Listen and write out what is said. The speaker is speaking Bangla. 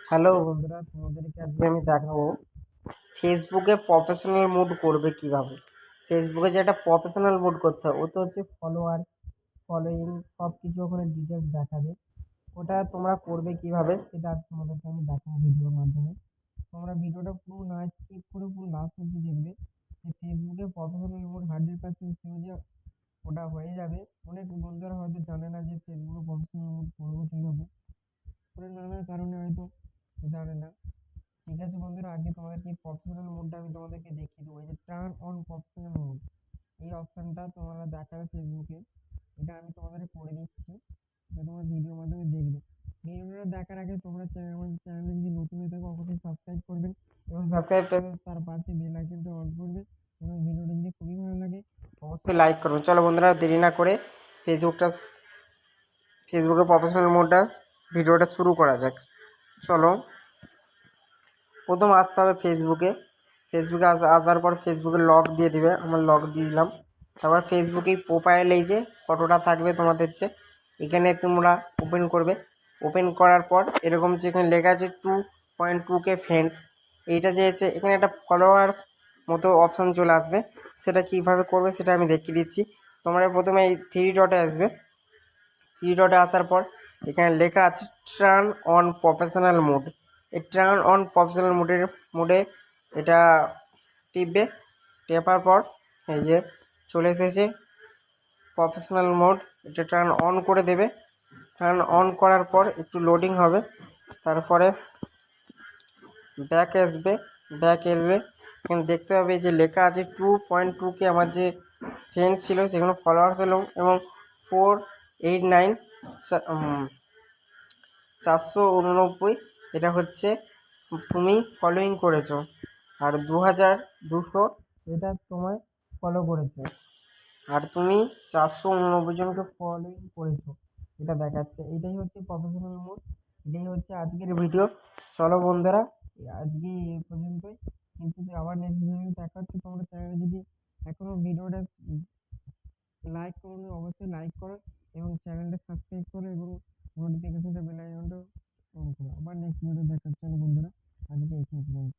হ্যালো বন্ধুরা, তোমাদেরকে আজকে আমি দেখাবো ফেসবুকে প্রফেশনাল মুড করবে কিভাবে। ফেসবুকে যে একটা প্রফেশনাল মুড করতে হয়, ও তো হচ্ছে ফলোয়ার ফলোয়িং সব কিছু ওখানে ডিটেলস দেখাবে। ওটা তোমরা করবে কিভাবে সেটা আজ তোমাদেরকে আমি দেখাবো ভিডিওর মাধ্যমে। তোমরা ভিডিওটা পুরো না স্কিপ করে পুরো লাস্ট অব্দি দেখবে। যে ফেসবুকে প্রফেশনাল মুড 100% যে ওটা হয়ে যাবে। অনেক বন্ধুরা হয়তো জানে না যে ফেসবুকে প্রফেশনাল মুড করবো কিভাবে, করে নানান কারণে হয়তো জানে না। ঠিক আছে বন্ধুরা, আগে তোমাদেরকে প্রফেশনাল মোডটা আমি তোমাদেরকে দেখিয়ে দেবো। এই যে টার্ন অন প্রফেশনাল মোড, এই অপশানটা তোমরা দেখাবে ফেসবুকে। এটা আমি তোমাদের করে দিচ্ছি, এটা তোমরা ভিডিওর মাধ্যমে দেখবে। ভিডিওটা দেখার আগে তোমরা আমার চ্যানেলে যদি নতুন হয়ে থাকো অবশ্যই সাবস্ক্রাইব করবেন, এবং সাবস্ক্রাইব করে তার পাশে বেল আইকনটা অন করবে। এবং ভিডিওটা যদি খুবই ভালো লাগে অবশ্যই লাইক করবেন। চলো বন্ধুরা, দেরি না করে ফেসবুকে প্রফেশনাল মোডটা ভিডিওটা শুরু করা যাক। চলো, প্রথম আসতে হবে ফেসবুকে আসার পর ফেসবুকে লক দিয়ে দিবে। আমার লক দিয়ে দিলাম। তারপর ফেসবুকে প্রোফাইল, এই যে ফটোটা থাকবে তোমাদের, যে এখানে তোমরা ওপেন করবে। ওপেন করার পর এরকম যে এখানে লেখা আছে 2.2K ফ্রেন্ডস, এইটা যে আছে এখানে একটা ফলোয়ার্স মতো অপশান চলে আসবে। সেটা কীভাবে করবে সেটা আমি দেখিয়ে দিচ্ছি। তোমরা প্রথমে এই থ্রি ডটে আসবে। থ্রি ডটে আসার পর এখানে লেখা আছে টার্ন অন প্রফেশনাল মোড। এই টার্ন অন প্রফেশনাল মোডে এটা টিপবে। টেপার পর এই যে চলে এসেছে প্রফেশনাল মোড। এটা টার্ন অন করে দেবে। টার্ন অন করার পর একটু লোডিং হবে, তারপরে ব্যাক আসবে। ব্যাক এলে এখানে দেখতে পাবে যে লেখা আছে 2.2K আমার যে ফ্রেন্ডস ছিল সেখানে ফলোয়ার্স হলো, এবং 489 489 এটা হচ্ছে তুমি ফলোইং করেছো, আর 2200 এটা তোমায় ফলো করেছে, আর তুমি 489 জনকে ফলোইং করেছো, এটা দেখাচ্ছে। এটাই হচ্ছে প্রফেশনাল মোড। এটাই হচ্ছে আজকের ভিডিও। চলো বন্ধুরা, আজকে এই পর্যন্তই। কিন্তু আবার নেক্সট ভিডিও দেখা হচ্ছে। তোমরা চ্যানেলে যদি এখনো ভিডিওটা লাইক করো, অবশ্যই লাইক করো, এবং চ্যানেলটা সাবস্ক্রাইব করো, এবং নোটিফিকেশনটা বেল আইকনটা অন করো। আবার নেক্সট ভিডিও দেখা হচ্ছে। চলো বন্ধুরা, আজকে এই পর্যন্ত।